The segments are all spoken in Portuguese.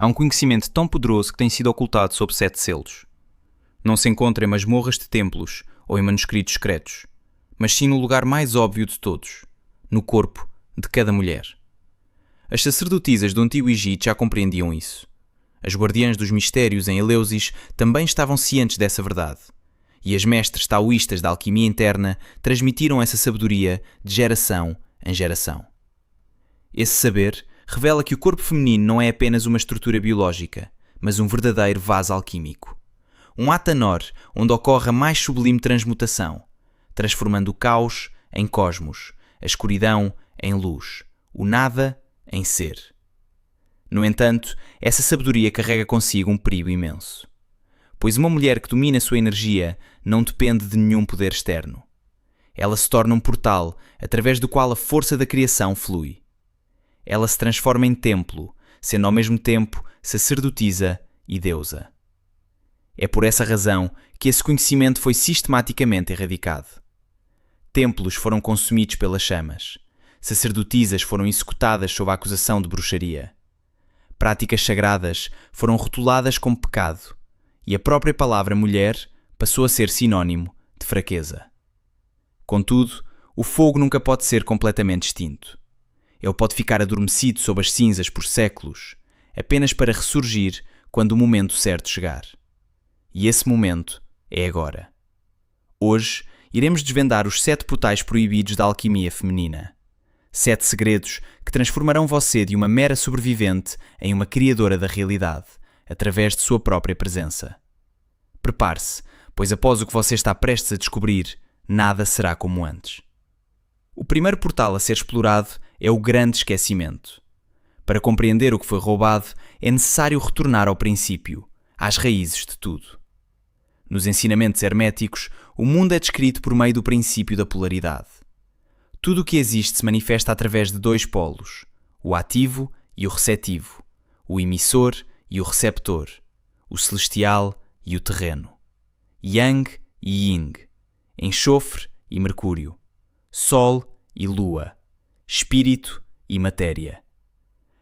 Há um conhecimento tão poderoso que tem sido ocultado sob 7 selos. Não se encontra em masmorras de templos ou em manuscritos secretos, mas sim no lugar mais óbvio de todos, no corpo de cada mulher. As sacerdotisas do Antigo Egito já compreendiam isso. As guardiãs dos mistérios em Eleusis também estavam cientes dessa verdade. E as mestres taoístas da alquimia interna transmitiram essa sabedoria de geração em geração. Esse saber revela que o corpo feminino não é apenas uma estrutura biológica, mas um verdadeiro vaso alquímico. Um atanor onde ocorre a mais sublime transmutação, transformando o caos em cosmos, a escuridão em luz, o nada em ser. No entanto, essa sabedoria carrega consigo um perigo imenso. Pois uma mulher que domina a sua energia não depende de nenhum poder externo. Ela se torna um portal através do qual a força da criação flui. Ela se transforma em templo, sendo ao mesmo tempo sacerdotisa e deusa. É por essa razão que esse conhecimento foi sistematicamente erradicado. Templos foram consumidos pelas chamas. Sacerdotisas foram executadas sob a acusação de bruxaria. Práticas sagradas foram rotuladas como pecado, e a própria palavra mulher passou a ser sinónimo de fraqueza. Contudo, o fogo nunca pode ser completamente extinto. Ele pode ficar adormecido sob as cinzas por séculos, apenas para ressurgir quando o momento certo chegar. E esse momento é agora. Hoje, iremos desvendar os 7 portais proibidos da alquimia feminina. 7 segredos que transformarão você de uma mera sobrevivente em uma criadora da realidade, através de sua própria presença. Prepare-se, pois após o que você está prestes a descobrir, nada será como antes. O primeiro portal a ser explorado é o grande esquecimento. Para compreender o que foi roubado, é necessário retornar ao princípio, às raízes de tudo. Nos ensinamentos herméticos, o mundo é descrito por meio do princípio da polaridade. Tudo o que existe se manifesta através de 2 polos, o ativo e o receptivo, o emissor e o receptor, o celestial e o terreno, Yang e Yin, enxofre e mercúrio, Sol e Lua, espírito e matéria.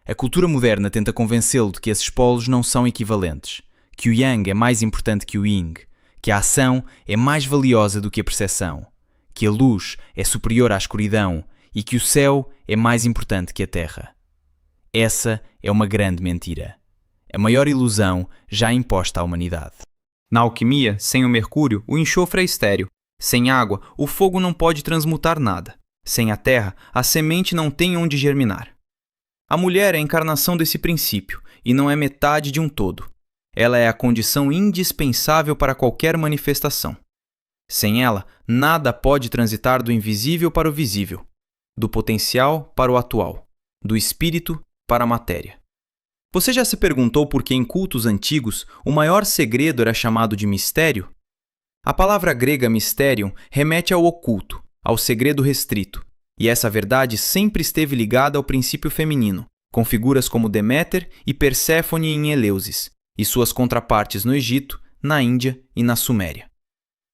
A cultura moderna tenta convencê-lo de que esses polos não são equivalentes, que o Yang é mais importante que o Yin, que a ação é mais valiosa do que a percepção, que a luz é superior à escuridão e que o céu é mais importante que a terra. Essa é uma grande mentira. A maior ilusão já imposta à humanidade. Na alquimia, sem o mercúrio, o enxofre é estéril. Sem água, o fogo não pode transmutar nada. Sem a terra, a semente não tem onde germinar. A mulher é a encarnação desse princípio e não é metade de um todo. Ela é a condição indispensável para qualquer manifestação. Sem ela, nada pode transitar do invisível para o visível, do potencial para o atual, do espírito para a matéria. Você já se perguntou por que em cultos antigos o maior segredo era chamado de mistério? A palavra grega mysterium remete ao oculto, ao segredo restrito, e essa verdade sempre esteve ligada ao princípio feminino, com figuras como Deméter e Perséfone em Eleusis, e suas contrapartes no Egito, na Índia e na Suméria.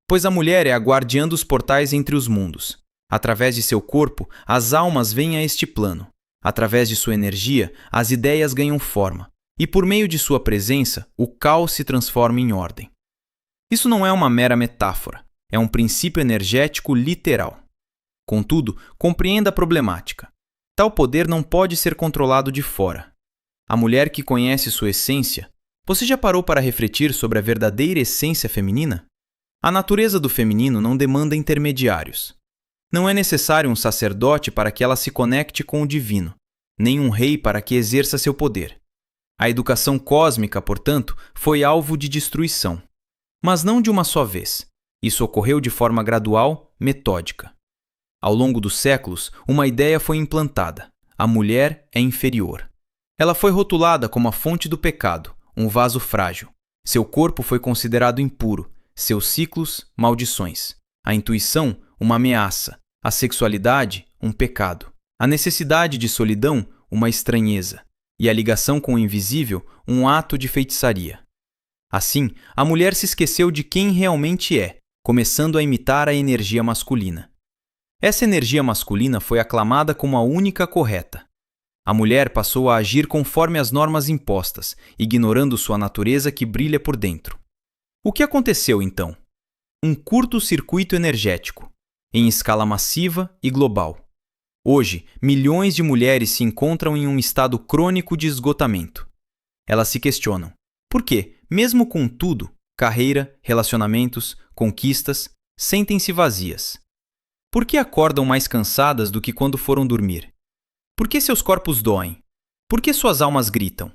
Pois a mulher é a guardiã dos portais entre os mundos. Através de seu corpo, as almas vêm a este plano. Através de sua energia, as ideias ganham forma. E por meio de sua presença, o caos se transforma em ordem. Isso não é uma mera metáfora. É um princípio energético literal. Contudo, compreenda a problemática. Tal poder não pode ser controlado de fora. A mulher que conhece sua essência... Você já parou para refletir sobre a verdadeira essência feminina? A natureza do feminino não demanda intermediários. Não é necessário um sacerdote para que ela se conecte com o divino, nem um rei para que exerça seu poder. A educação cósmica, portanto, foi alvo de destruição. Mas não de uma só vez. Isso ocorreu de forma gradual, metódica. Ao longo dos séculos, uma ideia foi implantada. A mulher é inferior. Ela foi rotulada como a fonte do pecado, um vaso frágil. Seu corpo foi considerado impuro. Seus ciclos, maldições. A intuição, uma ameaça. A sexualidade, um pecado. A necessidade de solidão, uma estranheza. E a ligação com o invisível, um ato de feitiçaria. Assim, a mulher se esqueceu de quem realmente é, começando a imitar a energia masculina. Essa energia masculina foi aclamada como a única correta. A mulher passou a agir conforme as normas impostas, ignorando sua natureza que brilha por dentro. O que aconteceu então? Um curto-circuito energético, em escala massiva e global. Hoje, milhões de mulheres se encontram em um estado crônico de esgotamento. Elas se questionam: por que, mesmo com tudo, carreira, relacionamentos, conquistas, sentem-se vazias? Por que acordam mais cansadas do que quando foram dormir? Por que seus corpos doem? Por que suas almas gritam?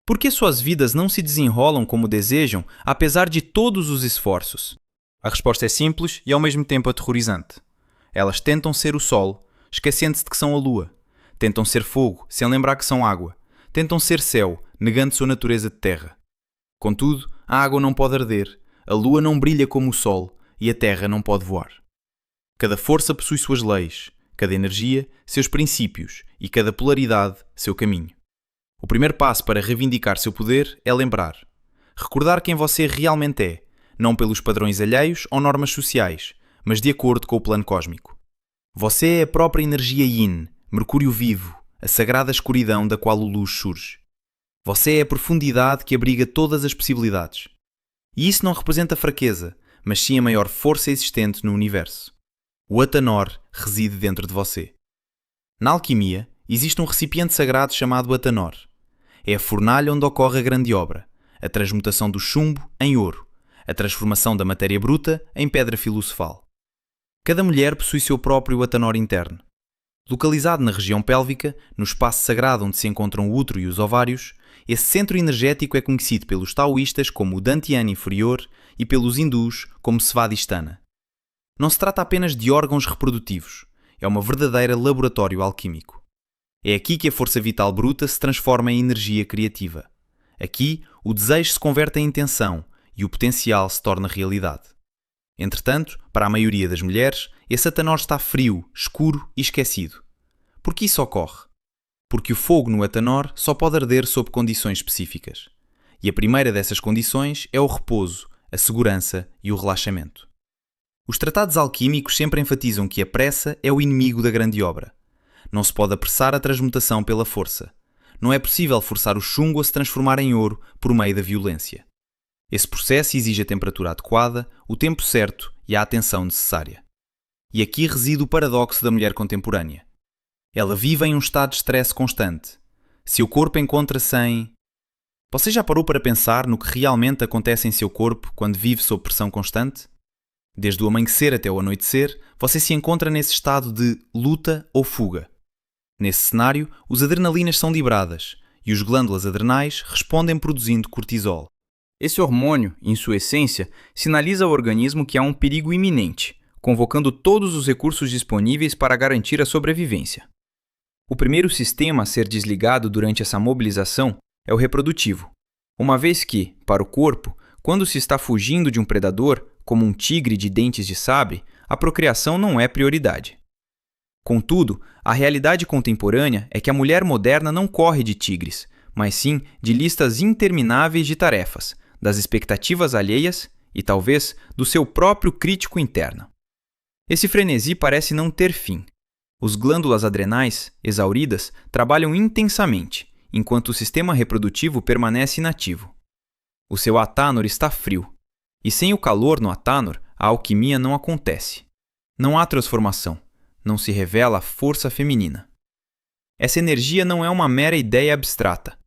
Por que suas vidas não se desenrolam como desejam, apesar de todos os esforços? A resposta é simples e ao mesmo tempo aterrorizante. Elas tentam ser o sol, esquecendo-se de que são a lua. Tentam ser fogo, sem lembrar que são água. Tentam ser céu, negando sua natureza de terra. Contudo, a água não pode arder, a lua não brilha como o sol e a terra não pode voar. Cada força possui suas leis, cada energia, seus princípios e cada polaridade, seu caminho. O primeiro passo para reivindicar seu poder é lembrar. Recordar quem você realmente é, não pelos padrões alheios ou normas sociais, mas de acordo com o plano cósmico. Você é a própria energia Yin, Mercúrio vivo, a sagrada escuridão da qual o luz surge. Você é a profundidade que abriga todas as possibilidades. E isso não representa fraqueza, mas sim a maior força existente no universo. O Atanor reside dentro de você. Na alquimia, existe um recipiente sagrado chamado Atanor. É a fornalha onde ocorre a grande obra, a transmutação do chumbo em ouro, a transformação da matéria bruta em pedra filosofal. Cada mulher possui seu próprio Atanor interno. Localizado na região pélvica, no espaço sagrado onde se encontram o útero e os ovários, esse centro energético é conhecido pelos taoístas como o Dantian inferior e pelos hindus como Svadhisthana. Não se trata apenas de órgãos reprodutivos, é uma verdadeira laboratório alquímico. É aqui que a força vital bruta se transforma em energia criativa. Aqui, o desejo se converte em intenção e o potencial se torna realidade. Entretanto, para a maioria das mulheres, esse Atanor está frio, escuro e esquecido. Por que isso ocorre? Porque o fogo no Atanor só pode arder sob condições específicas. E a primeira dessas condições é o repouso, a segurança e o relaxamento. Os tratados alquímicos sempre enfatizam que a pressa é o inimigo da grande obra. Não se pode apressar a transmutação pela força. Não é possível forçar o chumbo a se transformar em ouro por meio da violência. Esse processo exige a temperatura adequada, o tempo certo e a atenção necessária. E aqui reside o paradoxo da mulher contemporânea. Ela vive em um estado de stress constante. Seu corpo encontra-se em... Você já parou para pensar no que realmente acontece em seu corpo quando vive sob pressão constante? Desde o amanhecer até o anoitecer, você se encontra nesse estado de luta ou fuga. Nesse cenário, os adrenalinas são libradas e os glândulas adrenais respondem produzindo cortisol. Esse hormônio, em sua essência, sinaliza ao organismo que há um perigo iminente, convocando todos os recursos disponíveis para garantir a sobrevivência. O primeiro sistema a ser desligado durante essa mobilização é o reprodutivo, uma vez que, para o corpo, quando se está fugindo de um predador, como um tigre de dentes de sabre, a procriação não é prioridade. Contudo, a realidade contemporânea é que a mulher moderna não corre de tigres, mas sim de listas intermináveis de tarefas, das expectativas alheias e, talvez, do seu próprio crítico interno. Esse frenesi parece não ter fim. Os glândulas adrenais, exauridas, trabalham intensamente, enquanto o sistema reprodutivo permanece inativo. O seu Atanor está frio, e sem o calor no Atanor, a alquimia não acontece. Não há transformação, não se revela a força feminina. Essa energia não é uma mera ideia abstrata.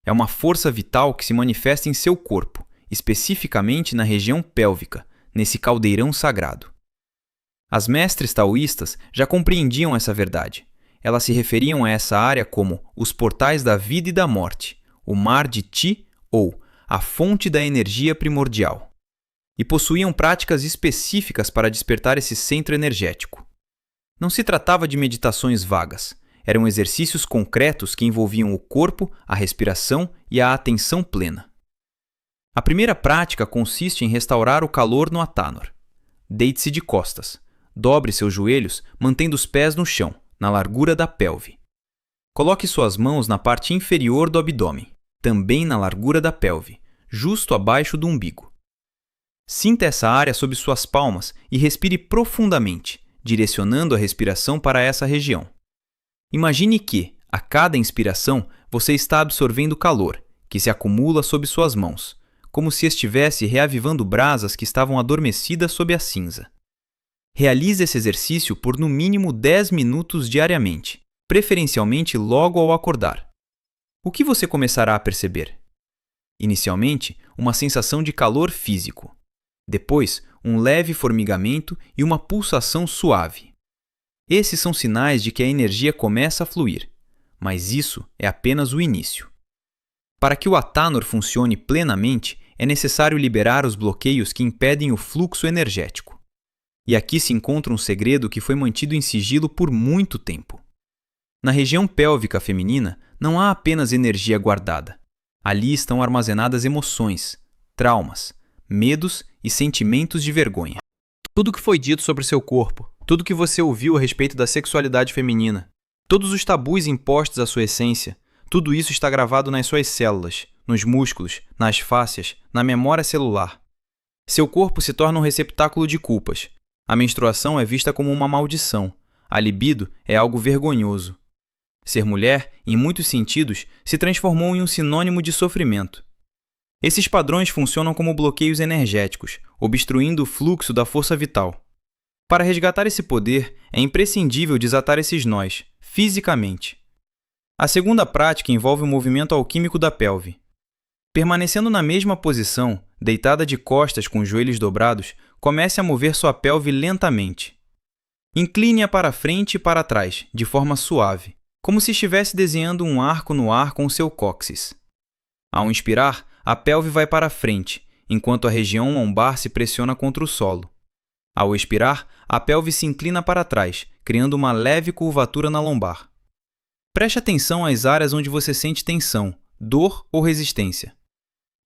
É uma força vital que se manifesta em seu corpo, especificamente na região pélvica, nesse caldeirão sagrado. As mestres taoístas já compreendiam essa verdade. Elas se referiam a essa área como os portais da vida e da morte, o mar de Ti ou a fonte da energia primordial. E possuíam práticas específicas para despertar esse centro energético. Não se tratava de meditações vagas. Eram exercícios concretos que envolviam o corpo, a respiração e a atenção plena. A primeira prática consiste em restaurar o calor no Atanor. Deite-se de costas. Dobre seus joelhos, mantendo os pés no chão, na largura da pelve. Coloque suas mãos na parte inferior do abdômen, também na largura da pelve, justo abaixo do umbigo. Sinta essa área sob suas palmas e respire profundamente, direcionando a respiração para essa região. Imagine que, A cada inspiração, você está absorvendo calor, que se acumula sob suas mãos, como se estivesse reavivando brasas que estavam adormecidas sob a cinza. Realize esse exercício por no mínimo 10 minutos diariamente, preferencialmente logo ao acordar. O que você começará a perceber? Inicialmente, uma sensação de calor físico. Depois, um leve formigamento e uma pulsação suave. Esses são sinais de que a energia começa a fluir, mas isso é apenas o início. Para que o Atanor funcione plenamente, é necessário liberar os bloqueios que impedem o fluxo energético. E aqui se encontra um segredo que foi mantido em sigilo por muito tempo. Na região pélvica feminina, não há apenas energia guardada. Ali estão armazenadas emoções, traumas, medos e sentimentos de vergonha. Tudo que foi dito sobre seu corpo, tudo que você ouviu a respeito da sexualidade feminina, todos os tabus impostos à sua essência, tudo isso está gravado nas suas células, nos músculos, nas fáscias, na memória celular. Seu corpo se torna um receptáculo de culpas. A menstruação é vista como uma maldição. A libido é algo vergonhoso. Ser mulher, em muitos sentidos, se transformou em um sinônimo de sofrimento. Esses padrões funcionam como bloqueios energéticos, obstruindo o fluxo da força vital. Para resgatar esse poder, é imprescindível desatar esses nós, fisicamente. A segunda prática envolve o movimento alquímico da pelve. Permanecendo na mesma posição, deitada de costas com os joelhos dobrados, comece a mover sua pelve lentamente. Incline-a para frente e para trás, de forma suave, como se estivesse desenhando um arco no ar com o seu cóccix. Ao inspirar, a pelve vai para frente, enquanto a região lombar se pressiona contra o solo. Ao expirar, a pelve se inclina para trás, criando uma leve curvatura na lombar. Preste atenção às áreas onde você sente tensão, dor ou resistência.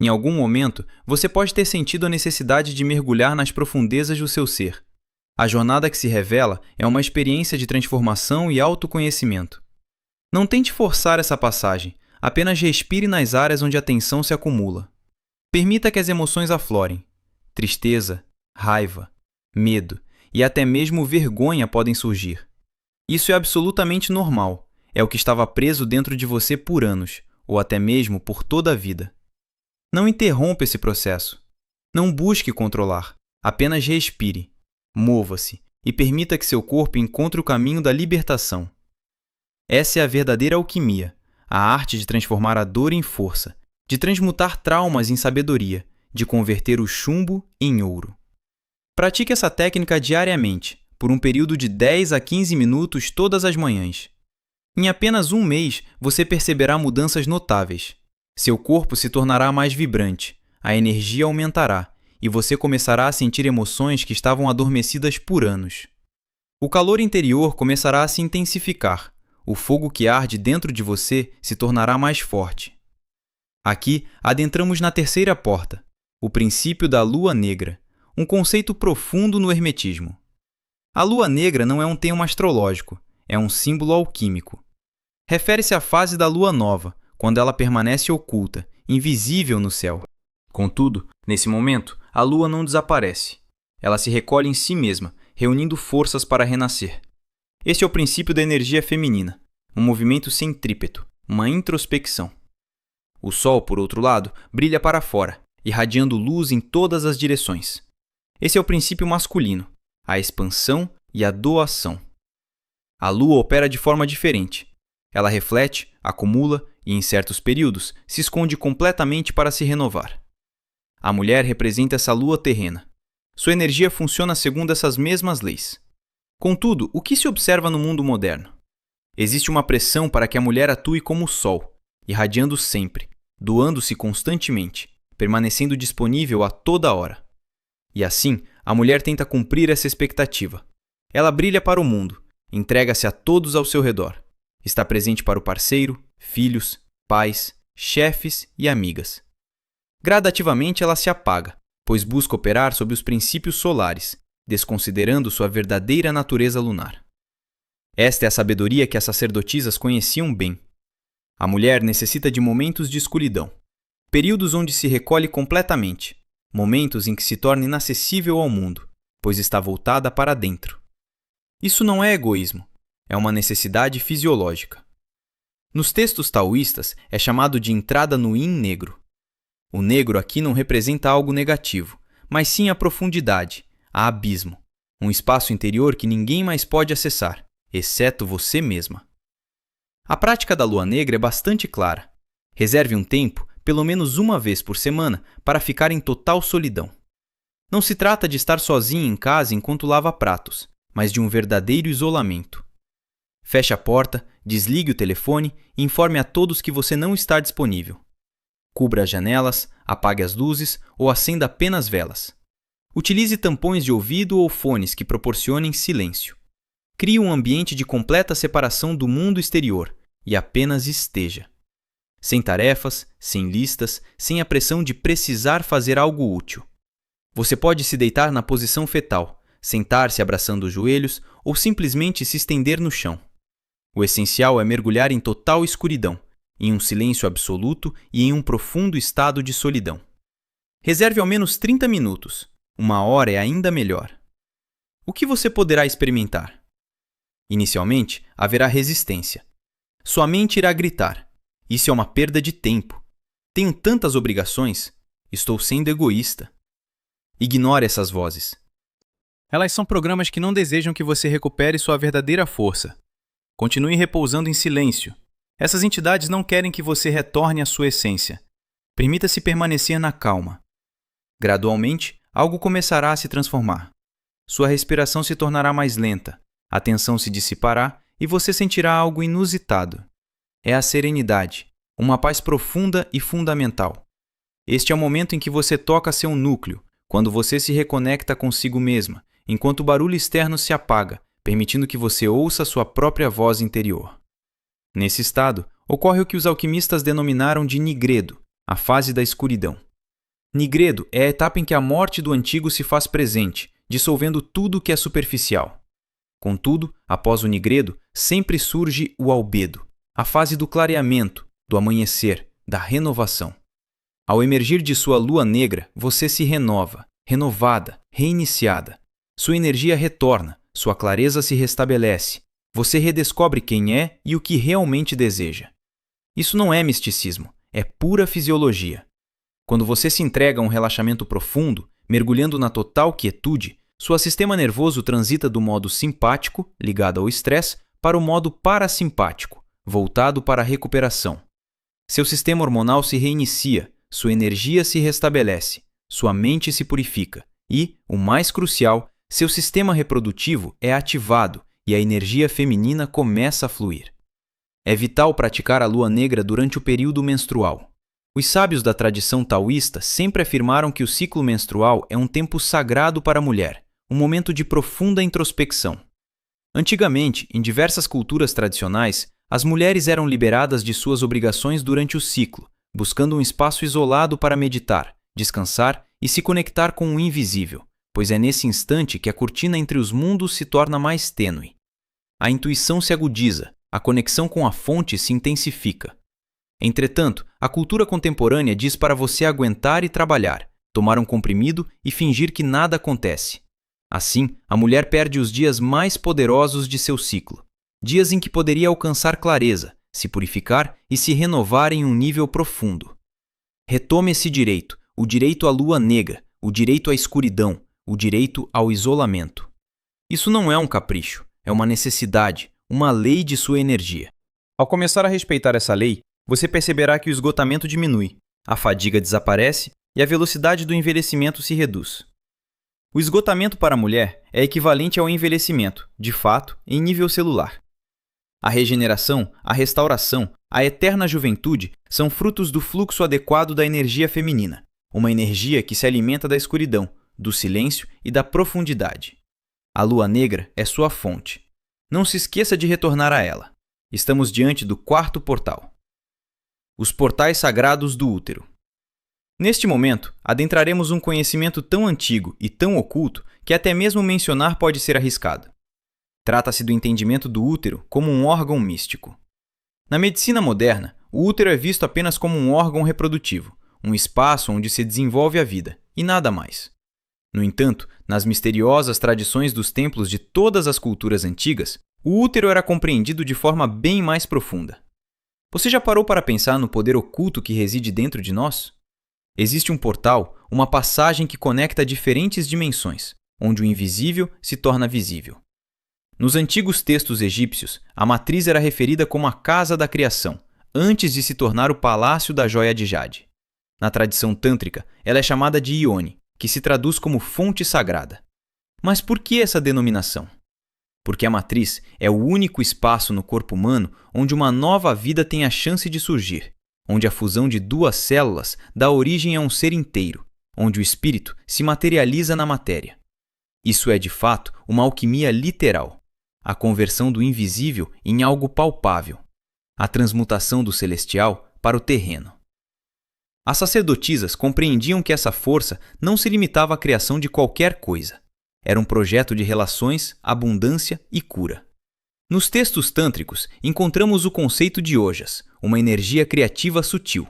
Em algum momento, você pode ter sentido a necessidade de mergulhar nas profundezas do seu ser. A jornada que se revela é uma experiência de transformação e autoconhecimento. Não tente forçar essa passagem, apenas respire nas áreas onde a tensão se acumula. Permita que as emoções aflorem. Tristeza, raiva, medo e até mesmo vergonha podem surgir. Isso é absolutamente normal. É o que estava preso dentro de você por anos, ou até mesmo por toda a vida. Não interrompa esse processo. Não busque controlar. Apenas respire, mova-se e permita que seu corpo encontre o caminho da libertação. Essa é a verdadeira alquimia, a arte de transformar a dor em força, de transmutar traumas em sabedoria, de converter o chumbo em ouro. Pratique essa técnica diariamente, por um período de 10 a 15 minutos todas as manhãs. Em apenas um mês, você perceberá mudanças notáveis. Seu corpo se tornará mais vibrante, a energia aumentará e você começará a sentir emoções que estavam adormecidas por anos. O calor interior começará a se intensificar. O fogo que arde dentro de você se tornará mais forte. Aqui, adentramos na terceira porta, o princípio da lua negra, um conceito profundo no hermetismo. A lua negra não é um termo astrológico, é um símbolo alquímico. Refere-se à fase da lua nova, quando ela permanece oculta, invisível no céu. Contudo, nesse momento, a lua não desaparece. Ela se recolhe em si mesma, reunindo forças para renascer. Este é o princípio da energia feminina, um movimento centrípeto, uma introspecção. O Sol, por outro lado, brilha para fora, irradiando luz em todas as direções. Esse é o princípio masculino, a expansão e a doação. A Lua opera de forma diferente. Ela reflete, acumula e, em certos períodos, se esconde completamente para se renovar. A mulher representa essa lua terrena. Sua energia funciona segundo essas mesmas leis. Contudo, o que se observa no mundo moderno? Existe uma pressão para que a mulher atue como o sol, irradiando sempre, doando-se constantemente, permanecendo disponível a toda hora. E assim, a mulher tenta cumprir essa expectativa. Ela brilha para o mundo, entrega-se a todos ao seu redor. Está presente para o parceiro, filhos, pais, chefes e amigas. Gradativamente ela se apaga, pois busca operar sob os princípios solares, desconsiderando sua verdadeira natureza lunar. Esta é a sabedoria que as sacerdotisas conheciam bem. A mulher necessita de momentos de escuridão, períodos onde se recolhe completamente, momentos em que se torna inacessível ao mundo, pois está voltada para dentro. Isso não é egoísmo, é uma necessidade fisiológica. Nos textos taoístas, é chamado de entrada no Yin negro. O negro aqui não representa algo negativo, mas sim a profundidade, a abismo, um espaço interior que ninguém mais pode acessar, exceto você mesma. A prática da lua negra é bastante clara. Reserve um tempo, pelo menos uma vez por semana, para ficar em total solidão. Não se trata de estar sozinho em casa enquanto lava pratos, mas de um verdadeiro isolamento. Feche a porta, desligue o telefone e informe a todos que você não está disponível. Cubra as janelas, apague as luzes ou acenda apenas velas. Utilize tampões de ouvido ou fones que proporcionem silêncio. Crie um ambiente de completa separação do mundo exterior e apenas esteja. Sem tarefas, sem listas, sem a pressão de precisar fazer algo útil. Você pode se deitar na posição fetal, sentar-se abraçando os joelhos ou simplesmente se estender no chão. O essencial é mergulhar em total escuridão, em um silêncio absoluto e em um profundo estado de solidão. Reserve ao menos 30 minutos. Uma hora é ainda melhor. O que você poderá experimentar? Inicialmente, haverá resistência. Sua mente irá gritar: isso é uma perda de tempo. Tenho tantas obrigações. Estou sendo egoísta. Ignore essas vozes. Elas são programas que não desejam que você recupere sua verdadeira força. Continue repousando em silêncio. Essas entidades não querem que você retorne à sua essência. Permita-se permanecer na calma. Gradualmente, algo começará a se transformar. Sua respiração se tornará mais lenta, a tensão se dissipará e você sentirá algo inusitado. É a serenidade, uma paz profunda e fundamental. Este é o momento em que você toca seu núcleo, quando você se reconecta consigo mesma, enquanto o barulho externo se apaga, permitindo que você ouça sua própria voz interior. Nesse estado, ocorre o que os alquimistas denominaram de nigredo, a fase da escuridão. Nigredo é a etapa em que a morte do antigo se faz presente, dissolvendo tudo o que é superficial. Contudo, após o nigredo, sempre surge o albedo, a fase do clareamento, do amanhecer, da renovação. Ao emergir de sua lua negra, você se renova, renovada, reiniciada. Sua energia retorna, sua clareza se restabelece. Você redescobre quem é e o que realmente deseja. Isso não é misticismo, é pura fisiologia. Quando você se entrega a um relaxamento profundo, mergulhando na total quietude, seu sistema nervoso transita do modo simpático, ligado ao estresse, para o modo parasimpático, voltado para a recuperação. Seu sistema hormonal se reinicia, sua energia se restabelece, sua mente se purifica e, o mais crucial, seu sistema reprodutivo é ativado e a energia feminina começa a fluir. É vital praticar a lua negra durante o período menstrual. Os sábios da tradição taoísta sempre afirmaram que o ciclo menstrual é um tempo sagrado para a mulher, um momento de profunda introspecção. Antigamente, em diversas culturas tradicionais, as mulheres eram liberadas de suas obrigações durante o ciclo, buscando um espaço isolado para meditar, descansar e se conectar com o invisível, pois é nesse instante que a cortina entre os mundos se torna mais tênue. A intuição se agudiza, a conexão com a fonte se intensifica. Entretanto, a cultura contemporânea diz para você aguentar e trabalhar, tomar um comprimido e fingir que nada acontece. Assim, a mulher perde os dias mais poderosos de seu ciclo, dias em que poderia alcançar clareza, se purificar e se renovar em um nível profundo. Retome esse direito, o direito à lua negra, o direito à escuridão, o direito ao isolamento. Isso não é um capricho, é uma necessidade, uma lei de sua energia. Ao começar a respeitar essa lei, você perceberá que o esgotamento diminui, a fadiga desaparece e a velocidade do envelhecimento se reduz. O esgotamento para a mulher é equivalente ao envelhecimento, de fato, em nível celular. A regeneração, a restauração, a eterna juventude são frutos do fluxo adequado da energia feminina, uma energia que se alimenta da escuridão, do silêncio e da profundidade. A lua negra é sua fonte. Não se esqueça de retornar a ela. Estamos diante do quarto portal. Os portais sagrados do útero. Neste momento, adentraremos um conhecimento tão antigo e tão oculto que até mesmo mencionar pode ser arriscado. Trata-se do entendimento do útero como um órgão místico. Na medicina moderna, o útero é visto apenas como um órgão reprodutivo, um espaço onde se desenvolve a vida, e nada mais. No entanto, nas misteriosas tradições dos templos de todas as culturas antigas, o útero era compreendido de forma bem mais profunda. Você já parou para pensar no poder oculto que reside dentro de nós? Existe um portal, uma passagem que conecta diferentes dimensões, onde o invisível se torna visível. Nos antigos textos egípcios, a matriz era referida como a casa da criação, antes de se tornar o palácio da joia de jade. Na tradição tântrica, ela é chamada de Ione, que se traduz como fonte sagrada. Mas por que essa denominação? Porque a matriz é o único espaço no corpo humano onde uma nova vida tem a chance de surgir, onde a fusão de duas células dá origem a um ser inteiro, onde o espírito se materializa na matéria. Isso é, de fato, uma alquimia literal, a conversão do invisível em algo palpável, a transmutação do celestial para o terreno. As sacerdotisas compreendiam que essa força não se limitava à criação de qualquer coisa. Era um projeto de relações, abundância e cura. Nos textos tântricos, encontramos o conceito de ojas, uma energia criativa sutil.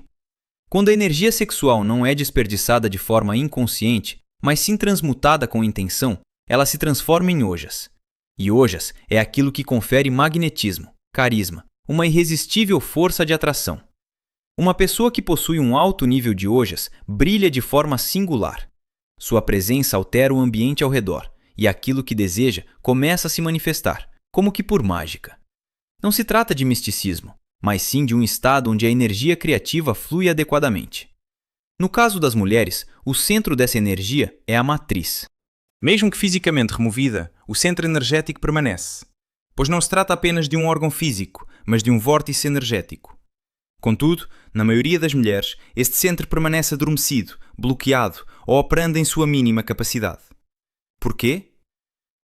Quando a energia sexual não é desperdiçada de forma inconsciente, mas sim transmutada com intenção, ela se transforma em ojas. E ojas é aquilo que confere magnetismo, carisma, uma irresistível força de atração. Uma pessoa que possui um alto nível de ojas brilha de forma singular. Sua presença altera o ambiente ao redor, e aquilo que deseja começa a se manifestar, como que por mágica. Não se trata de misticismo, mas sim de um estado onde a energia criativa flui adequadamente. No caso das mulheres, o centro dessa energia é a matriz. Mesmo que fisicamente removida, o centro energético permanece, pois não se trata apenas de um órgão físico, mas de um vórtice energético. Contudo, na maioria das mulheres, este centro permanece adormecido, bloqueado ou operando em sua mínima capacidade. Porquê?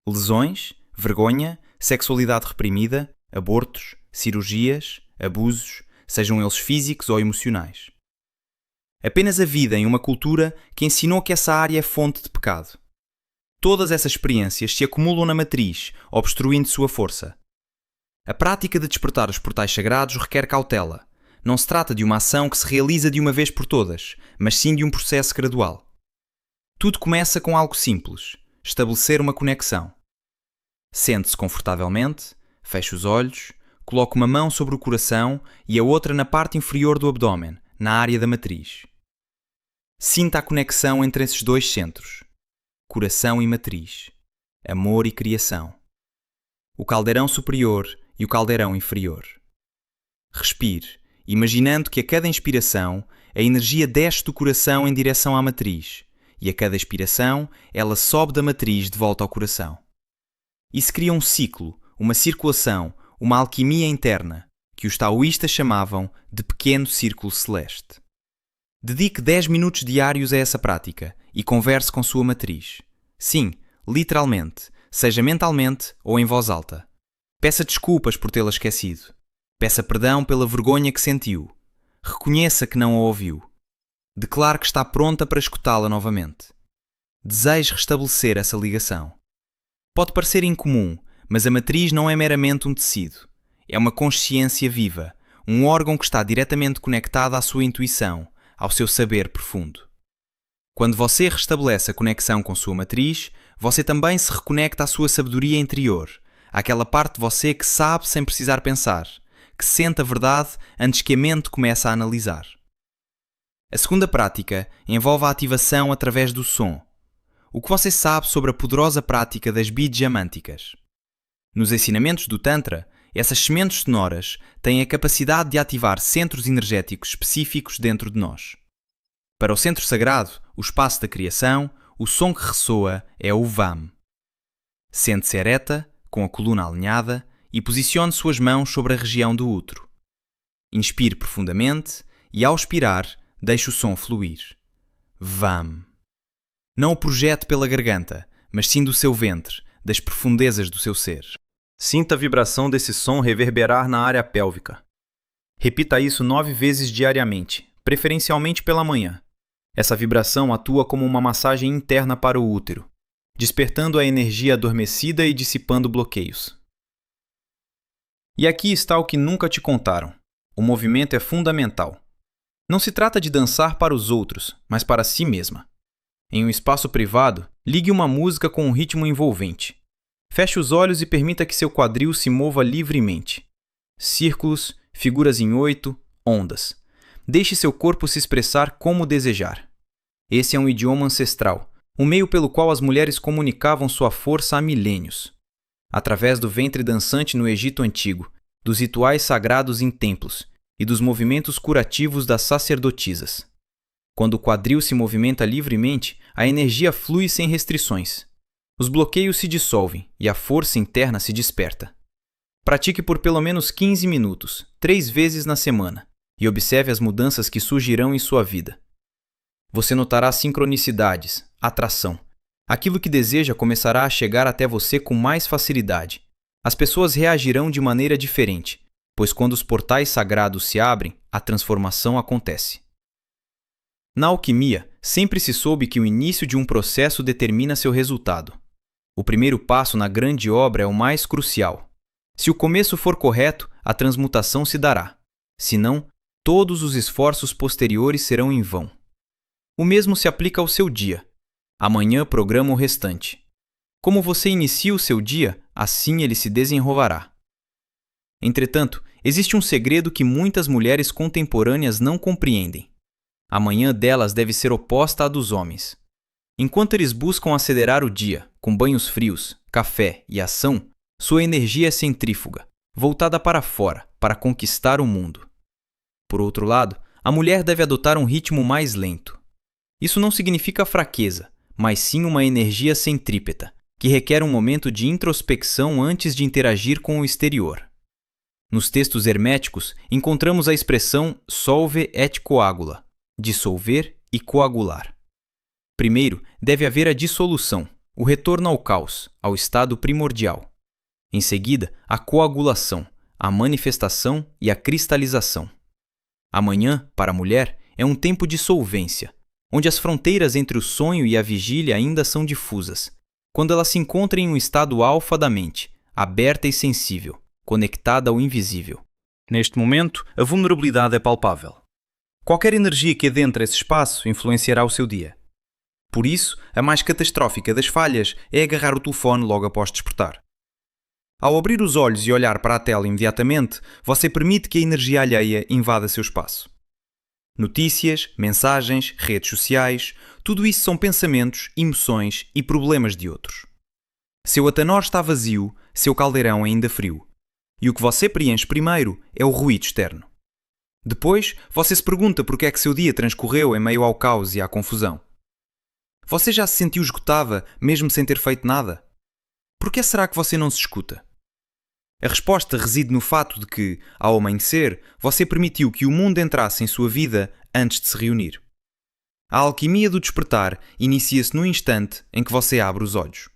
Lesões, vergonha, sexualidade reprimida, abortos, cirurgias, abusos, sejam eles físicos ou emocionais. Apenas a vida em uma cultura que ensinou que essa área é fonte de pecado. Todas essas experiências se acumulam na matriz, obstruindo sua força. A prática de despertar os portais sagrados requer cautela. Não se trata de uma ação que se realiza de uma vez por todas, mas sim de um processo gradual. Tudo começa com algo simples: estabelecer uma conexão. Sente-se confortavelmente, feche os olhos, coloque uma mão sobre o coração e a outra na parte inferior do abdômen, na área da matriz. Sinta a conexão entre esses dois centros: coração e matriz, amor e criação. O caldeirão superior e o caldeirão inferior. Respire, imaginando que a cada inspiração, a energia desce do coração em direção à matriz, e a cada expiração, ela sobe da matriz de volta ao coração. Isso cria um ciclo, uma circulação, uma alquimia interna, que os taoístas chamavam de pequeno círculo celeste. Dedique 10 minutos diários a essa prática e converse com sua matriz. Sim, literalmente, seja mentalmente ou em voz alta. Peça desculpas por tê-la esquecido. Peça perdão pela vergonha que sentiu. Reconheça que não a ouviu. Declare que está pronta para escutá-la novamente. Deseje restabelecer essa ligação. Pode parecer incomum, mas a matriz não é meramente um tecido. É uma consciência viva, um órgão que está diretamente conectado à sua intuição, ao seu saber profundo. Quando você restabelece a conexão com sua matriz, você também se reconecta à sua sabedoria interior, àquela parte de você que sabe sem precisar pensar, que sente a verdade antes que a mente comece a analisar. A segunda prática envolve a ativação através do som. O que você sabe sobre a poderosa prática das bija mânticas? Nos ensinamentos do Tantra, essas sementes sonoras têm a capacidade de ativar centros energéticos específicos dentro de nós. Para o centro sagrado, o espaço da criação, o som que ressoa é o VAM. Sente-se ereta, com a coluna alinhada, e posicione suas mãos sobre a região do útero. Inspire profundamente e, ao expirar, deixe o som fluir. VAM. Não o projete pela garganta, mas sim do seu ventre, das profundezas do seu ser. Sinta a vibração desse som reverberar na área pélvica. Repita isso 9 vezes diariamente, preferencialmente pela manhã. Essa vibração atua como uma massagem interna para o útero, despertando a energia adormecida e dissipando bloqueios. E aqui está o que nunca te contaram. O movimento é fundamental. Não se trata de dançar para os outros, mas para si mesma. Em um espaço privado, ligue uma música com um ritmo envolvente. Feche os olhos e permita que seu quadril se mova livremente. Círculos, Figuras em 8, ondas. Deixe seu corpo se expressar como desejar. Esse é um idioma ancestral, um meio pelo qual as mulheres comunicavam sua força há milênios. Através do ventre dançante no Egito Antigo, dos rituais sagrados em templos e dos movimentos curativos das sacerdotisas. Quando o quadril se movimenta livremente, a energia flui sem restrições. Os bloqueios se dissolvem e a força interna se desperta. Pratique por pelo menos 15 minutos, 3 vezes na semana, e observe as mudanças que surgirão em sua vida. Você notará sincronicidades, atração. Aquilo que deseja começará a chegar até você com mais facilidade. As pessoas reagirão de maneira diferente, pois quando os portais sagrados se abrem, a transformação acontece. Na alquimia, sempre se soube que o início de um processo determina seu resultado. O primeiro passo na grande obra é o mais crucial. Se o começo for correto, a transmutação se dará. Se não, todos os esforços posteriores serão em vão. O mesmo se aplica ao seu dia. Amanhã programa o restante. Como você inicia o seu dia, assim ele se desenrolará. Entretanto, existe um segredo que muitas mulheres contemporâneas não compreendem. A manhã delas deve ser oposta à dos homens. Enquanto eles buscam acelerar o dia, com banhos frios, café e ação, sua energia é centrífuga, voltada para fora, para conquistar o mundo. Por outro lado, a mulher deve adotar um ritmo mais lento. Isso não significa fraqueza, mas sim uma energia centrípeta, que requer um momento de introspecção antes de interagir com o exterior. Nos textos herméticos, encontramos a expressão solve et coagula, dissolver e coagular. Primeiro, deve haver a dissolução, o retorno ao caos, ao estado primordial. Em seguida, a coagulação, a manifestação e a cristalização. Amanhã, para a mulher, é um tempo de solvência, onde as fronteiras entre o sonho e a vigília ainda são difusas, quando ela se encontra em um estado alfa da mente, aberta e sensível, conectada ao invisível. Neste momento, a vulnerabilidade é palpável. Qualquer energia que adentre esse espaço influenciará o seu dia. Por isso, a mais catastrófica das falhas é agarrar o telefone logo após despertar. Ao abrir os olhos e olhar para a tela imediatamente, você permite que a energia alheia invada seu espaço. Notícias, mensagens, redes sociais, tudo isso são pensamentos, emoções e problemas de outros. Seu atanor está vazio, seu caldeirão ainda frio. E o que você preenche primeiro é o ruído externo. Depois, você se pergunta por que é que seu dia transcorreu em meio ao caos e à confusão. Você já se sentiu esgotada, mesmo sem ter feito nada? Por que será que você não se escuta? A resposta reside no fato de que, ao amanhecer, você permitiu que o mundo entrasse em sua vida antes de se reunir. A alquimia do despertar inicia-se no instante em que você abre os olhos.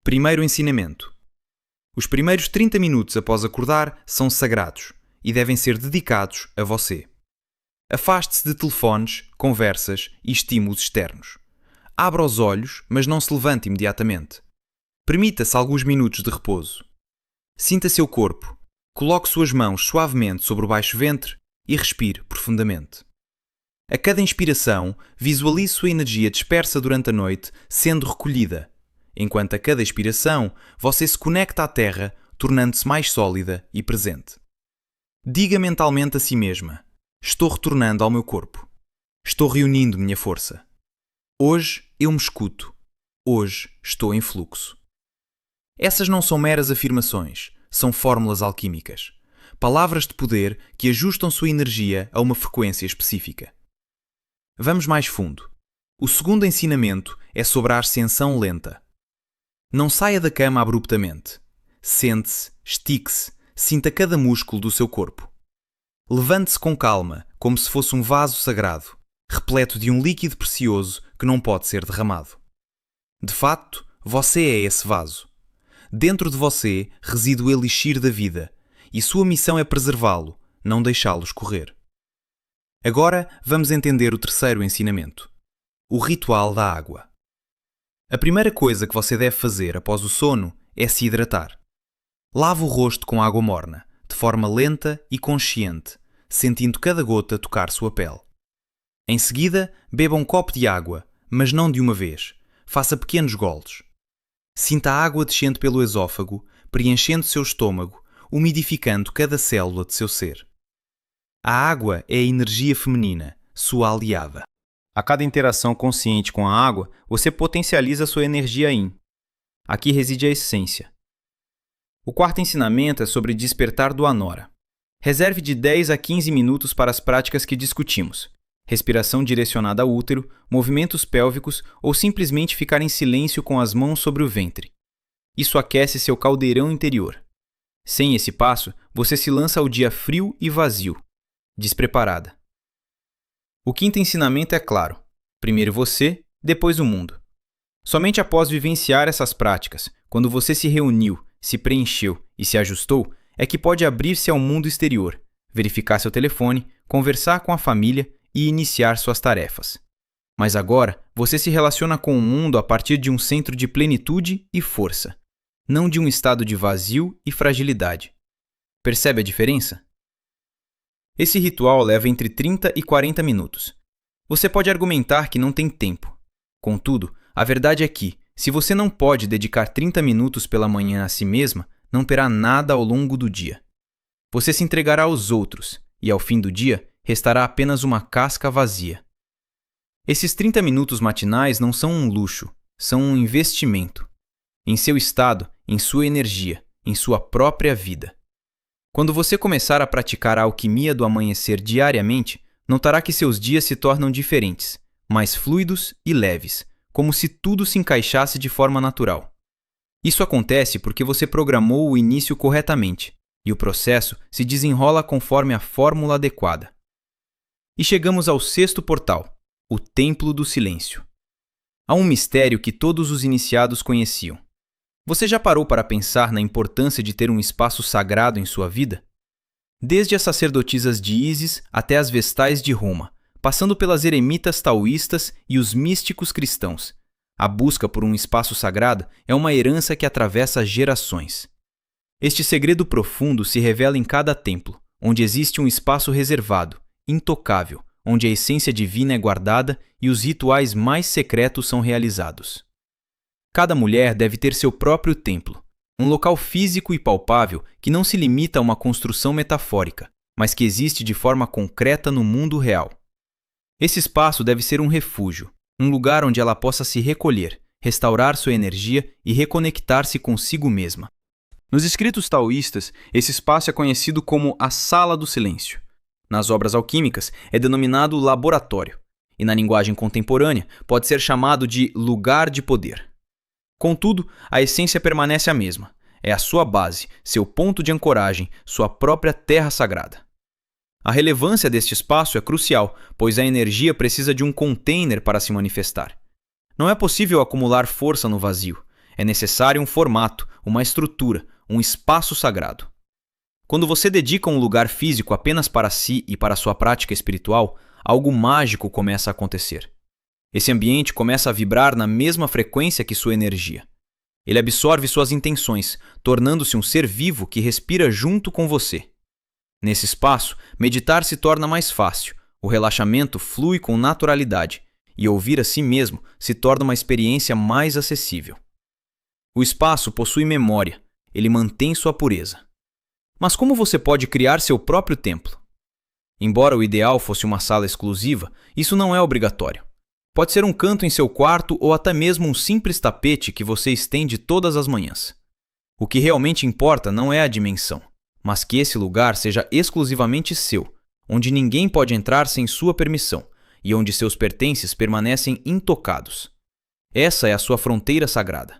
Primeiro ensinamento. Os primeiros 30 minutos após acordar são sagrados e devem ser dedicados a você. Afaste-se de telefones, conversas e estímulos externos. Abra os olhos, mas não se levante imediatamente. Permita-se alguns minutos de repouso. Sinta seu corpo. Coloque suas mãos suavemente sobre o baixo ventre e respire profundamente. A cada inspiração, visualize sua energia dispersa durante a noite sendo recolhida, enquanto a cada expiração, você se conecta à Terra, tornando-se mais sólida e presente. Diga mentalmente a si mesma: estou retornando ao meu corpo. Estou reunindo minha força. Hoje eu me escuto. Hoje estou em fluxo. Essas não são meras afirmações, são fórmulas alquímicas. Palavras de poder que ajustam sua energia a uma frequência específica. Vamos mais fundo. O segundo ensinamento é sobre a ascensão lenta. Não saia da cama abruptamente. Sente-se, estique-se, sinta cada músculo do seu corpo. Levante-se com calma, como se fosse um vaso sagrado, repleto de um líquido precioso que não pode ser derramado. De facto, você é esse vaso. Dentro de você reside o elixir da vida, e sua missão é preservá-lo, não deixá-lo escorrer. Agora vamos entender o terceiro ensinamento: o ritual da água. A primeira coisa que você deve fazer após o sono é se hidratar. Lave o rosto com água morna, de forma lenta e consciente, sentindo cada gota tocar sua pele. Em seguida, beba um copo de água, mas não de uma vez. Faça pequenos goles. Sinta a água descendo pelo esôfago, preenchendo seu estômago, umidificando cada célula de seu ser. A água é a energia feminina, sua aliada. A cada interação consciente com a água, você potencializa sua energia yin. Aqui reside a essência. O quarto ensinamento é sobre despertar do Anora. Reserve de 10 a 15 minutos para as práticas que discutimos. Respiração direcionada ao útero, movimentos pélvicos ou simplesmente ficar em silêncio com as mãos sobre o ventre. Isso aquece seu caldeirão interior. Sem esse passo, você se lança ao dia frio e vazio, despreparada. O quinto ensinamento é claro. Primeiro você, depois o mundo. Somente após vivenciar essas práticas, quando você se reuniu, se preencheu e se ajustou, é que pode abrir-se ao mundo exterior, verificar seu telefone, conversar com a família e iniciar suas tarefas. Mas agora, você se relaciona com o mundo a partir de um centro de plenitude e força, não de um estado de vazio e fragilidade. Percebe a diferença? Esse ritual leva entre 30 e 40 minutos. Você pode argumentar que não tem tempo. Contudo, a verdade é que, se você não pode dedicar 30 minutos pela manhã a si mesma, não terá nada ao longo do dia. Você se entregará aos outros, e ao fim do dia, restará apenas uma casca vazia. Esses 30 minutos matinais não são um luxo, são um investimento. Em seu estado, em sua energia, em sua própria vida. Quando você começar a praticar a alquimia do amanhecer diariamente, notará que seus dias se tornam diferentes, mais fluidos e leves, como se tudo se encaixasse de forma natural. Isso acontece porque você programou o início corretamente, e o processo se desenrola conforme a fórmula adequada. E chegamos ao sexto portal, o Templo do Silêncio. Há um mistério que todos os iniciados conheciam. Você já parou para pensar na importância de ter um espaço sagrado em sua vida? Desde as sacerdotisas de Ísis até as vestais de Roma, passando pelas eremitas taoístas e os místicos cristãos, a busca por um espaço sagrado é uma herança que atravessa gerações. Este segredo profundo se revela em cada templo, onde existe um espaço reservado, intocável, onde a essência divina é guardada e os rituais mais secretos são realizados. Cada mulher deve ter seu próprio templo, um local físico e palpável que não se limita a uma construção metafórica, mas que existe de forma concreta no mundo real. Esse espaço deve ser um refúgio, um lugar onde ela possa se recolher, restaurar sua energia e reconectar-se consigo mesma. Nos escritos taoístas, esse espaço é conhecido como a Sala do Silêncio. Nas obras alquímicas, é denominado laboratório, e na linguagem contemporânea pode ser chamado de lugar de poder. Contudo, a essência permanece a mesma. É a sua base, seu ponto de ancoragem, sua própria terra sagrada. A relevância deste espaço é crucial, pois a energia precisa de um container para se manifestar. Não é possível acumular força no vazio. É necessário um formato, uma estrutura, um espaço sagrado. Quando você dedica um lugar físico apenas para si e para sua prática espiritual, algo mágico começa a acontecer. Esse ambiente começa a vibrar na mesma frequência que sua energia. Ele absorve suas intenções, tornando-se um ser vivo que respira junto com você. Nesse espaço, meditar se torna mais fácil, o relaxamento flui com naturalidade e ouvir a si mesmo se torna uma experiência mais acessível. O espaço possui memória, ele mantém sua pureza. Mas como você pode criar seu próprio templo? Embora o ideal fosse uma sala exclusiva, isso não é obrigatório. Pode ser um canto em seu quarto ou até mesmo um simples tapete que você estende todas as manhãs. O que realmente importa não é a dimensão, mas que esse lugar seja exclusivamente seu, onde ninguém pode entrar sem sua permissão e onde seus pertences permanecem intocados. Essa é a sua fronteira sagrada.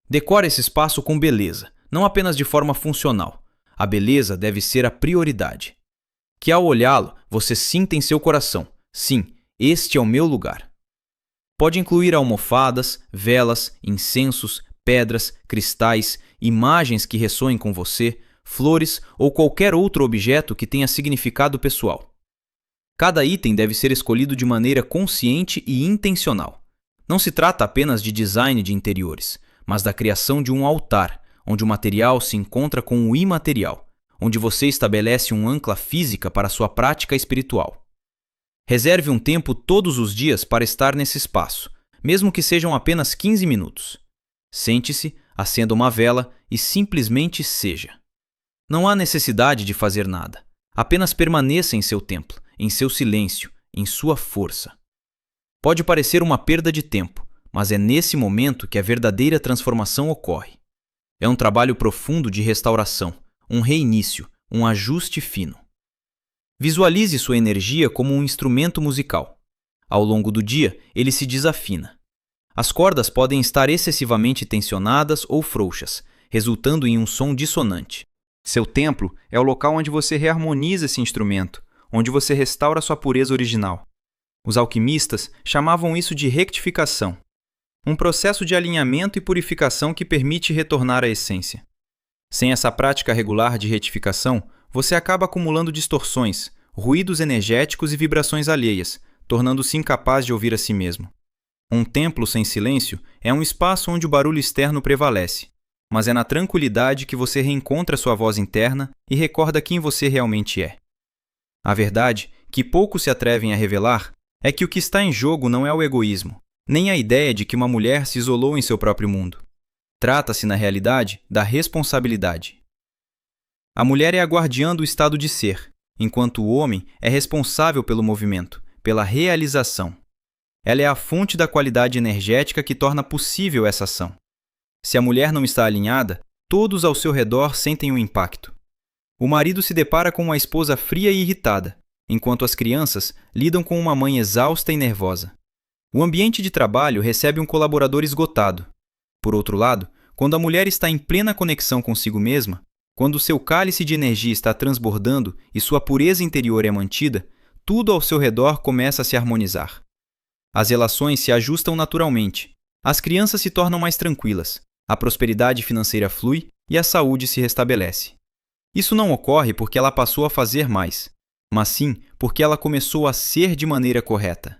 Decore esse espaço com beleza, não apenas de forma funcional. A beleza deve ser a prioridade. Que ao olhá-lo, você sinta em seu coração, sim, este é o meu lugar. Pode incluir almofadas, velas, incensos, pedras, cristais, imagens que ressoem com você, flores ou qualquer outro objeto que tenha significado pessoal. Cada item deve ser escolhido de maneira consciente e intencional. Não se trata apenas de design de interiores, mas da criação de um altar, onde o material se encontra com o imaterial, onde você estabelece um ancla física para sua prática espiritual. Reserve um tempo todos os dias para estar nesse espaço, mesmo que sejam apenas 15 minutos. Sente-se, acenda uma vela e simplesmente seja. Não há necessidade de fazer nada. Apenas permaneça em seu templo, em seu silêncio, em sua força. Pode parecer uma perda de tempo, mas é nesse momento que a verdadeira transformação ocorre. É um trabalho profundo de restauração, um reinício, um ajuste fino. Visualize sua energia como um instrumento musical. Ao longo do dia, ele se desafina. As cordas podem estar excessivamente tensionadas ou frouxas, resultando em um som dissonante. Seu templo é o local onde você reharmoniza esse instrumento, onde você restaura sua pureza original. Os alquimistas chamavam isso de rectificação, um processo de alinhamento e purificação que permite retornar à essência. Sem essa prática regular de retificação, você acaba acumulando distorções, ruídos energéticos e vibrações alheias, tornando-se incapaz de ouvir a si mesmo. Um templo sem silêncio é um espaço onde o barulho externo prevalece, mas é na tranquilidade que você reencontra sua voz interna e recorda quem você realmente é. A verdade, que poucos se atrevem a revelar, é que o que está em jogo não é o egoísmo, nem a ideia de que uma mulher se isolou em seu próprio mundo. Trata-se, na realidade, da responsabilidade. A mulher é a guardiã do estado de ser, enquanto o homem é responsável pelo movimento, pela realização. Ela é a fonte da qualidade energética que torna possível essa ação. Se a mulher não está alinhada, todos ao seu redor sentem o impacto. O marido se depara com uma esposa fria e irritada, enquanto as crianças lidam com uma mãe exausta e nervosa. O ambiente de trabalho recebe um colaborador esgotado. Por outro lado, quando a mulher está em plena conexão consigo mesma, quando seu cálice de energia está transbordando e sua pureza interior é mantida, tudo ao seu redor começa a se harmonizar. As relações se ajustam naturalmente, as crianças se tornam mais tranquilas, a prosperidade financeira flui e a saúde se restabelece. Isso não ocorre porque ela passou a fazer mais, mas sim porque ela começou a ser de maneira correta.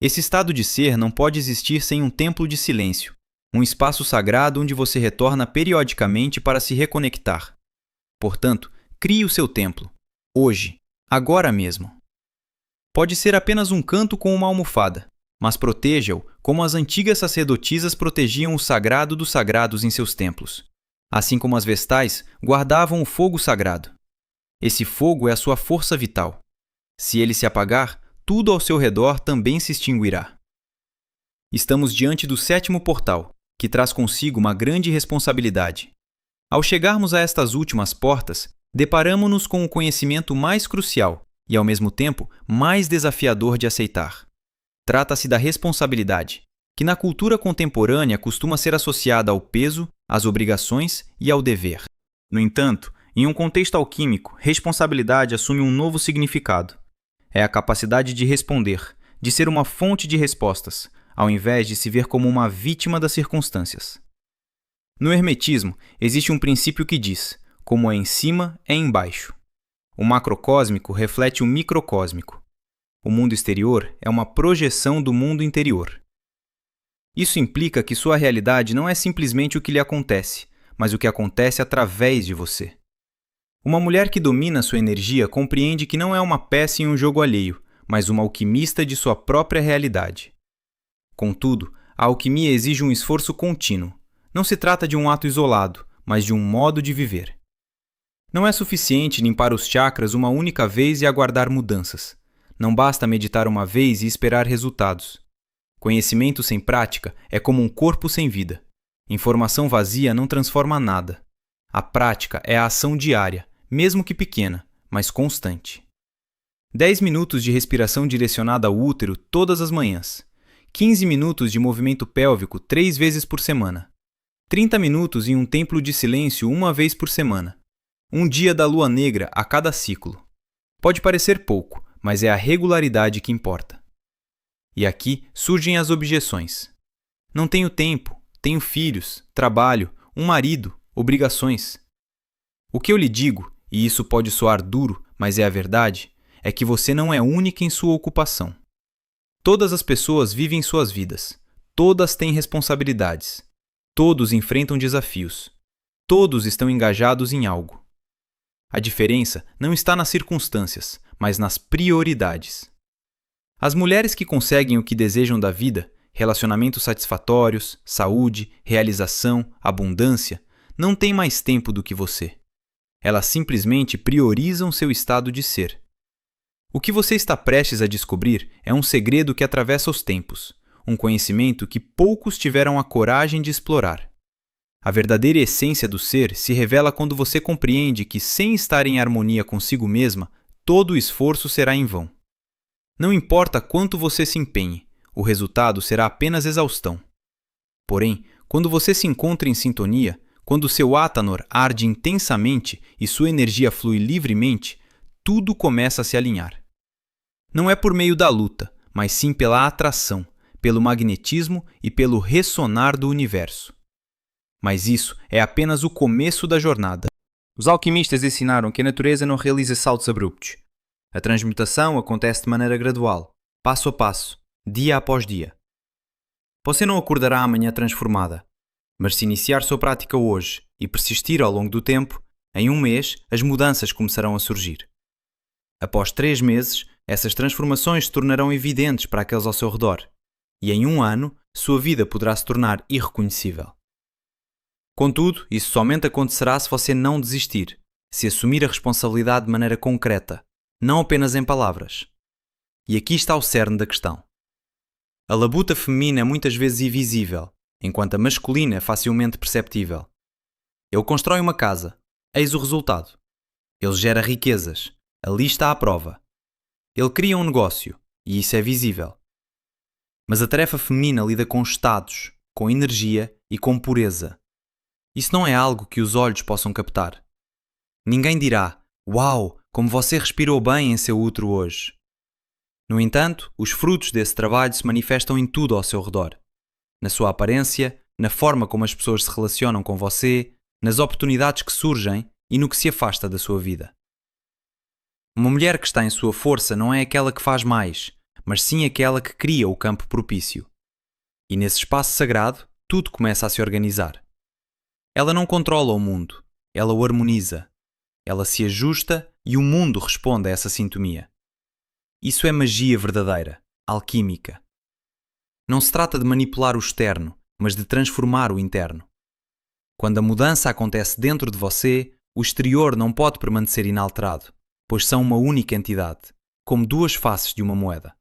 Esse estado de ser não pode existir sem um templo de silêncio, um espaço sagrado onde você retorna periodicamente para se reconectar. Portanto, crie o seu templo, hoje, agora mesmo. Pode ser apenas um canto com uma almofada, mas proteja-o como as antigas sacerdotisas protegiam o sagrado dos sagrados em seus templos, assim como as vestais guardavam o fogo sagrado. Esse fogo é a sua força vital. Se ele se apagar, tudo ao seu redor também se extinguirá. Estamos diante do 7º portal, que traz consigo uma grande responsabilidade. Ao chegarmos a estas últimas portas, deparamo-nos com o conhecimento mais crucial e, ao mesmo tempo, mais desafiador de aceitar. Trata-se da responsabilidade, que na cultura contemporânea costuma ser associada ao peso, às obrigações e ao dever. No entanto, em um contexto alquímico, responsabilidade assume um novo significado. É a capacidade de responder, de ser uma fonte de respostas, ao invés de se ver como uma vítima das circunstâncias. No hermetismo, existe um princípio que diz: como é em cima, é embaixo. O macrocósmico reflete o microcósmico. O mundo exterior é uma projeção do mundo interior. Isso implica que sua realidade não é simplesmente o que lhe acontece, mas o que acontece através de você. Uma mulher que domina sua energia compreende que não é uma peça em um jogo alheio, mas uma alquimista de sua própria realidade. Contudo, a alquimia exige um esforço contínuo. Não se trata de um ato isolado, mas de um modo de viver. Não é suficiente limpar os chakras uma única vez e aguardar mudanças. Não basta meditar uma vez e esperar resultados. Conhecimento sem prática é como um corpo sem vida. Informação vazia não transforma nada. A prática é a ação diária, mesmo que pequena, mas constante. 10 minutos de respiração direcionada ao útero todas as manhãs. 15 minutos de movimento pélvico 3 vezes por semana. 30 minutos em um templo de silêncio uma vez por semana. Um dia da lua negra a cada ciclo. Pode parecer pouco, mas é a regularidade que importa. E aqui surgem as objeções. Não tenho tempo, tenho filhos, trabalho, um marido, obrigações. O que eu lhe digo, e isso pode soar duro, mas é a verdade, é que você não é única em sua ocupação. Todas as pessoas vivem suas vidas. Todas têm responsabilidades. Todos enfrentam desafios. Todos estão engajados em algo. A diferença não está nas circunstâncias, mas nas prioridades. As mulheres que conseguem o que desejam da vida, relacionamentos satisfatórios, saúde, realização, abundância, não têm mais tempo do que você. Elas simplesmente priorizam seu estado de ser. O que você está prestes a descobrir é um segredo que atravessa os tempos, um conhecimento que poucos tiveram a coragem de explorar. A verdadeira essência do ser se revela quando você compreende que, sem estar em harmonia consigo mesma, todo o esforço será em vão. Não importa quanto você se empenhe, o resultado será apenas exaustão. Porém, quando você se encontra em sintonia, quando seu Athanor arde intensamente e sua energia flui livremente, tudo começa a se alinhar. Não é por meio da luta, mas sim pela atração, pelo magnetismo e pelo ressonar do universo. Mas isso é apenas o começo da jornada. Os alquimistas ensinaram que a natureza não realiza saltos abruptos. A transmutação acontece de maneira gradual, passo a passo, dia após dia. Você não acordará amanhã transformada, mas se iniciar sua prática hoje e persistir ao longo do tempo, em um mês as mudanças começarão a surgir. Após 3 meses, essas transformações se tornarão evidentes para aqueles ao seu redor, e em um ano, sua vida poderá se tornar irreconhecível. Contudo, isso somente acontecerá se você não desistir, se assumir a responsabilidade de maneira concreta, não apenas em palavras. E aqui está o cerne da questão. A labuta feminina é muitas vezes invisível, enquanto a masculina é facilmente perceptível. Ele constrói uma casa, eis o resultado. Ele gera riquezas, ali está a prova. Ele cria um negócio, e isso é visível. Mas a tarefa feminina lida com estados, com energia e com pureza. Isso não é algo que os olhos possam captar. Ninguém dirá, uau, como você respirou bem em seu útero hoje. No entanto, os frutos desse trabalho se manifestam em tudo ao seu redor. Na sua aparência, na forma como as pessoas se relacionam com você, nas oportunidades que surgem e no que se afasta da sua vida. Uma mulher que está em sua força não é aquela que faz mais, mas sim aquela que cria o campo propício. E nesse espaço sagrado, tudo começa a se organizar. Ela não controla o mundo, ela o harmoniza. Ela se ajusta e o mundo responde a essa sintonia. Isso é magia verdadeira, alquímica. Não se trata de manipular o externo, mas de transformar o interno. Quando a mudança acontece dentro de você, o exterior não pode permanecer inalterado, pois são uma única entidade, como 2 faces de uma moeda.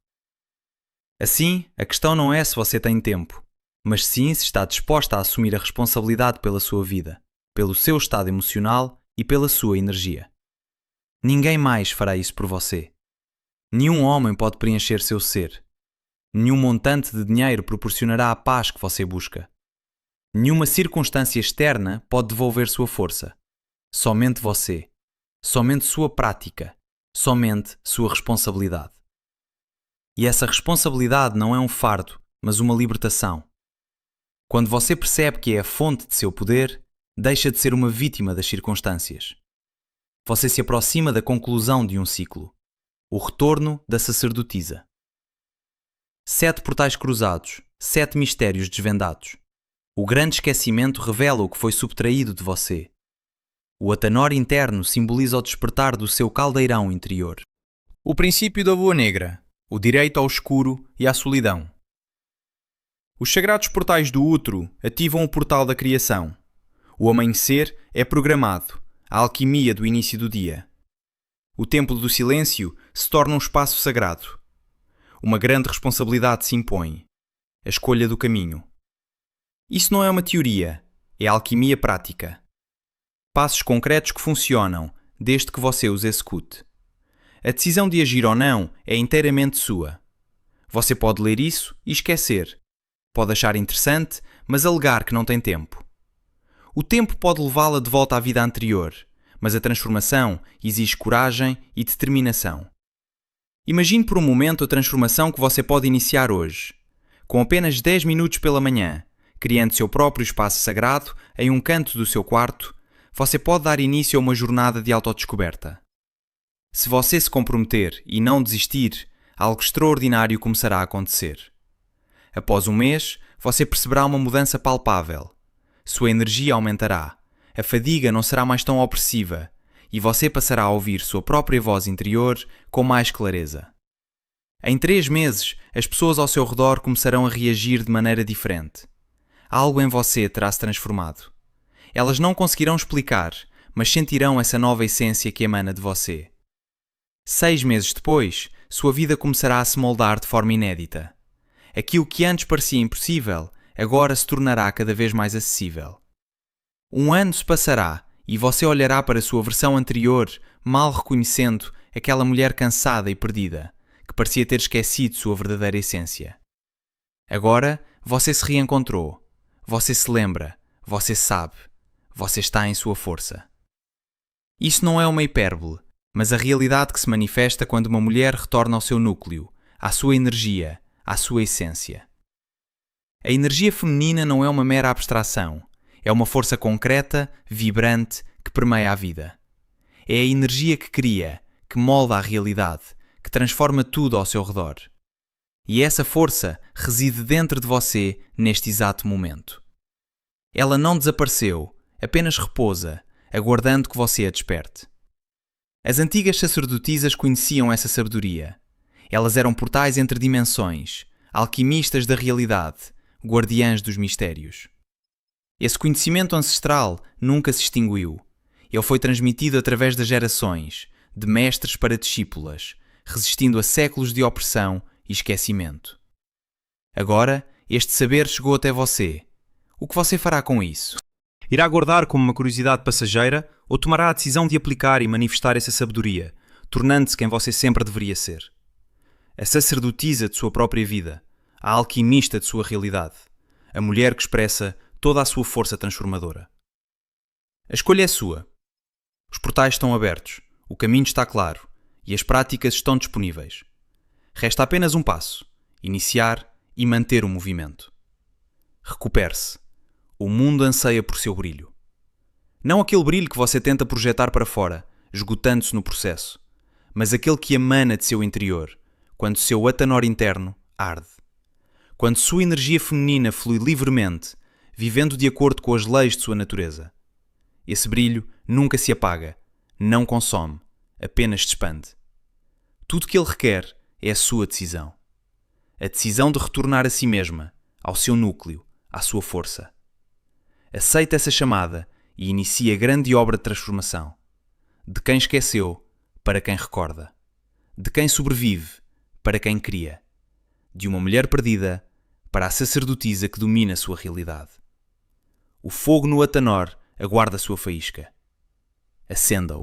Assim, a questão não é se você tem tempo, mas sim se está disposta a assumir a responsabilidade pela sua vida, pelo seu estado emocional e pela sua energia. Ninguém mais fará isso por você. Nenhum homem pode preencher seu ser. Nenhum montante de dinheiro proporcionará a paz que você busca. Nenhuma circunstância externa pode devolver sua força. Somente você. Somente sua prática. Somente sua responsabilidade. E essa responsabilidade não é um fardo, mas uma libertação. Quando você percebe que é a fonte de seu poder, deixa de ser uma vítima das circunstâncias. Você se aproxima da conclusão de um ciclo. O retorno da sacerdotisa. 7 portais cruzados, 7 mistérios desvendados. O grande esquecimento revela o que foi subtraído de você. O Athanor interno simboliza o despertar do seu caldeirão interior. O princípio da lua negra, o direito ao escuro e à solidão. Os sagrados portais do útero ativam o portal da criação. O amanhecer é programado, a alquimia do início do dia. O templo do silêncio se torna um espaço sagrado. Uma grande responsabilidade se impõe. A escolha do caminho. Isso não é uma teoria, é alquimia prática. Passos concretos que funcionam, desde que você os execute. A decisão de agir ou não é inteiramente sua. Você pode ler isso e esquecer. Pode achar interessante, mas alegar que não tem tempo. O tempo pode levá-la de volta à vida anterior, mas a transformação exige coragem e determinação. Imagine por um momento a transformação que você pode iniciar hoje, com apenas 10 minutos pela manhã, criando seu próprio espaço sagrado em um canto do seu quarto. Você pode dar início a uma jornada de autodescoberta. Se você se comprometer e não desistir, algo extraordinário começará a acontecer. Após um mês, você perceberá uma mudança palpável. Sua energia aumentará, a fadiga não será mais tão opressiva e você passará a ouvir sua própria voz interior com mais clareza. Em 3 meses, as pessoas ao seu redor começarão a reagir de maneira diferente. Algo em você terá se transformado. Elas não conseguirão explicar, mas sentirão essa nova essência que emana de você. 6 meses depois, sua vida começará a se moldar de forma inédita. Aquilo que antes parecia impossível, agora se tornará cada vez mais acessível. Um ano se passará e você olhará para a sua versão anterior, mal reconhecendo aquela mulher cansada e perdida, que parecia ter esquecido sua verdadeira essência. Agora, você se reencontrou. Você se lembra. Você sabe. Você está em sua força. Isso não é uma hipérbole, mas a realidade que se manifesta quando uma mulher retorna ao seu núcleo, à sua energia, à sua essência. A energia feminina não é uma mera abstração. É uma força concreta, vibrante, que permeia a vida. É a energia que cria, que molda a realidade, que transforma tudo ao seu redor. E essa força reside dentro de você neste exato momento. Ela não desapareceu, apenas repousa, aguardando que você a desperte. As antigas sacerdotisas conheciam essa sabedoria. Elas eram portais entre dimensões, alquimistas da realidade, guardiãs dos mistérios. Esse conhecimento ancestral nunca se extinguiu. Ele foi transmitido através das gerações, de mestres para discípulas, resistindo a séculos de opressão e esquecimento. Agora, este saber chegou até você. O que você fará com isso? Irá guardar como uma curiosidade passageira ou tomará a decisão de aplicar e manifestar essa sabedoria, tornando-se quem você sempre deveria ser? A sacerdotisa de sua própria vida, a alquimista de sua realidade, a mulher que expressa toda a sua força transformadora. A escolha é sua. Os portais estão abertos, o caminho está claro e as práticas estão disponíveis. Resta apenas um passo: iniciar e manter o movimento. Recupere-se. O mundo anseia por seu brilho. Não aquele brilho que você tenta projetar para fora, esgotando-se no processo, mas aquele que emana de seu interior, quando seu atanor interno arde. Quando sua energia feminina flui livremente, vivendo de acordo com as leis de sua natureza. Esse brilho nunca se apaga, não consome, apenas se expande. Tudo o que ele requer é a sua decisão. A decisão de retornar a si mesma, ao seu núcleo, à sua força. Aceita essa chamada e inicia a grande obra de transformação. De quem esqueceu para quem recorda. De quem sobrevive para quem cria. De uma mulher perdida para a sacerdotisa que domina a sua realidade. O fogo no atanor aguarda a sua faísca. Acenda-o.